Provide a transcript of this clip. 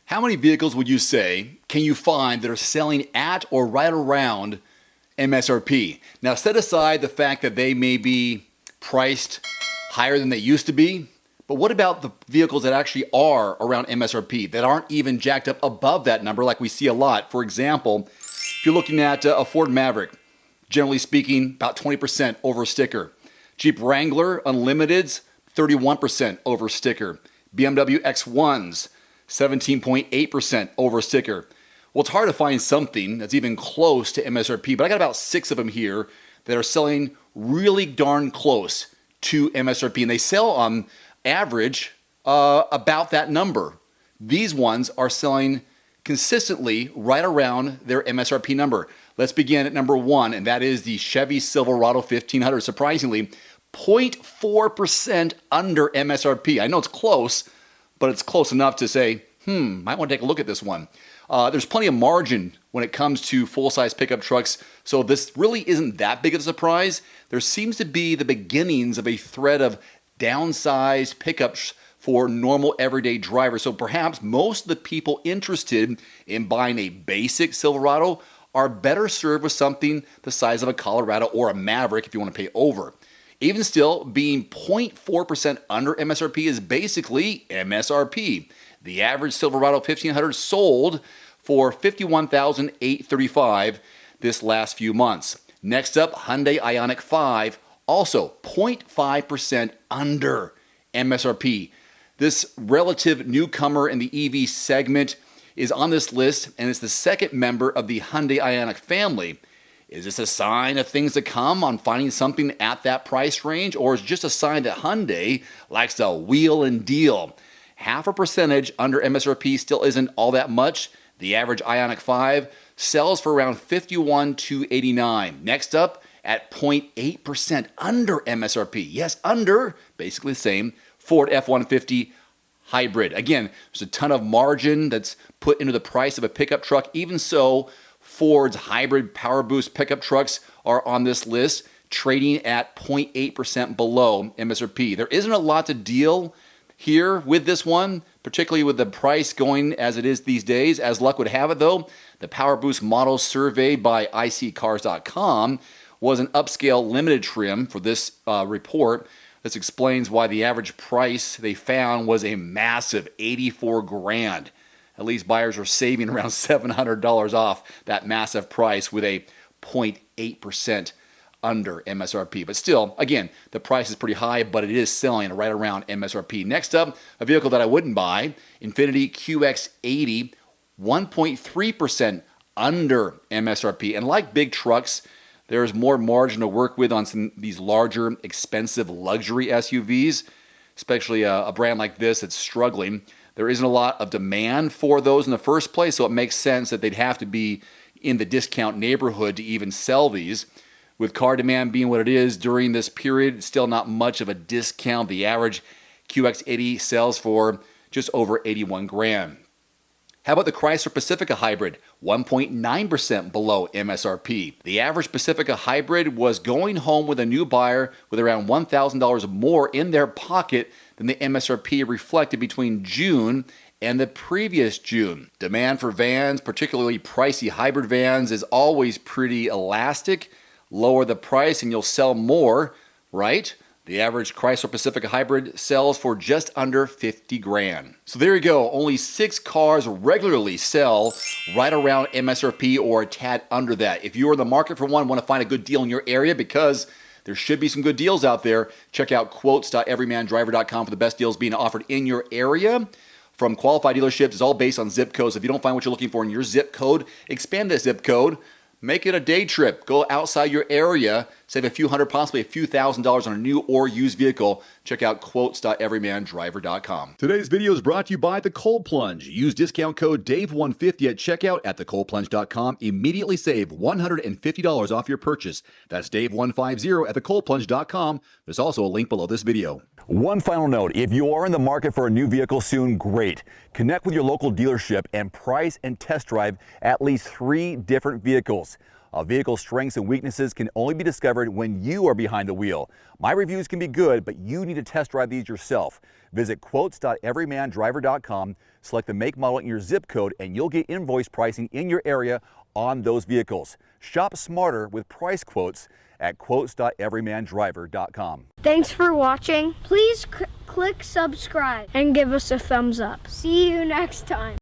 How many vehicles would you say can you find that are selling at or right around MSRP? Now, set aside the fact that they may be priced higher than they used to be, but what about the vehicles that actually are around MSRP that aren't even jacked up above that number like we see a lot? For example, if you're looking at a Ford Maverick, generally speaking, about 20% over sticker. Jeep Wrangler Unlimiteds, 31% over sticker. BMW X1s, 17.8% over sticker. Well, it's hard to find something that's even close to MSRP, but I got about 6 of them here that are selling really darn close to MSRP, and they sell on average about that number. These ones are selling consistently right around their MSRP number. Let's begin at number 1, and that is the Chevy Silverado 1500. Surprisingly, 0.4% under MSRP. I know it's close, but it's close enough to say, might want to take a look at this one. There's plenty of margin when it comes to full-size pickup trucks, so this really isn't that big of a surprise. There seems to be the beginnings of a thread of downsized pickups for normal everyday drivers. So perhaps most of the people interested in buying a basic Silverado are better served with something the size of a Colorado or a Maverick if you want to pay over. Even still, being 0.4% under MSRP is basically MSRP. The average Silverado 1500 sold for $51,835 this last few months. Next up, Hyundai Ionic 5, also 0.5% under MSRP. This relative newcomer in the EV segment is on this list, and it's the second member of the Hyundai Ionic family. Is this a sign of things to come on finding something at that price range, or is it just a sign that Hyundai likes to wheel and deal? Half a percentage under MSRP still isn't all that much. The average Ionic 5 sells for around $51,289. Next up, at 0.8% under MSRP. Yes, under, basically the same, Ford F-150 Hybrid. Again, there's a ton of margin that's put into the price of a pickup truck. Even so, Ford's hybrid power boost pickup trucks are on this list, trading at 0.8% below MSRP. There isn't a lot to deal here with this one, particularly with the price going as it is these days. As luck would have it, though, the power boost models surveyed by iSeeCars.com was an upscale limited trim for this report. This explains why the average price they found was a massive $84,000. At least buyers are saving around $700 off that massive price with a 0.8% under MSRP. But still, again, the price is pretty high, but it is selling right around MSRP. Next up, a vehicle that I wouldn't buy, Infiniti QX80, 1.3% under MSRP. And like big trucks, there's more margin to work with on these larger, expensive luxury SUVs, especially a brand like this that's struggling. There isn't a lot of demand for those in the first place, so it makes sense that they'd have to be in the discount neighborhood to even sell these. With car demand being what it is during this period, still not much of a discount. The average QX80 sells for just over $81,000. How about the Chrysler Pacifica Hybrid? 1.9% below MSRP. The average Pacifica Hybrid was going home with a new buyer with around $1,000 more in their pocket than the MSRP reflected between June and the previous June. Demand for vans, particularly pricey hybrid vans, is always pretty elastic. Lower the price and you'll sell more, right? The average Chrysler Pacifica Hybrid sells for just under $50,000. So there you go. Only 6 cars regularly sell right around MSRP or a tad under that. If you're in the market for one, want to find a good deal in your area, because there should be some good deals out there, check out quotes.everymandriver.com for the best deals being offered in your area. From qualified dealerships, it's all based on zip codes. If you don't find what you're looking for in your zip code, expand that zip code. Make it a day trip. Go outside your area. Save a few hundred, possibly a few $1,000s on a new or used vehicle. Check out quotes.everymandriver.com. Today's video is brought to you by The Cold Plunge. Use discount code DAVE150 at checkout at thecoldplunge.com. Immediately save $150 off your purchase. That's DAVE150 at thecoldplunge.com. There's also a link below this video. One final note, if you are in the market for a new vehicle soon, great. Connect with your local dealership and price and test drive at least 3 different vehicles. A vehicle's strengths and weaknesses can only be discovered when you are behind the wheel. My reviews can be good, but you need to test drive these yourself. Visit quotes.everymandriver.com, select the make, model, and your zip code, and you'll get invoice pricing in your area on those vehicles. Shop smarter with price quotes at quotes.everymandriver.com. Thanks for watching. Please click subscribe and give us a thumbs up. See you next time.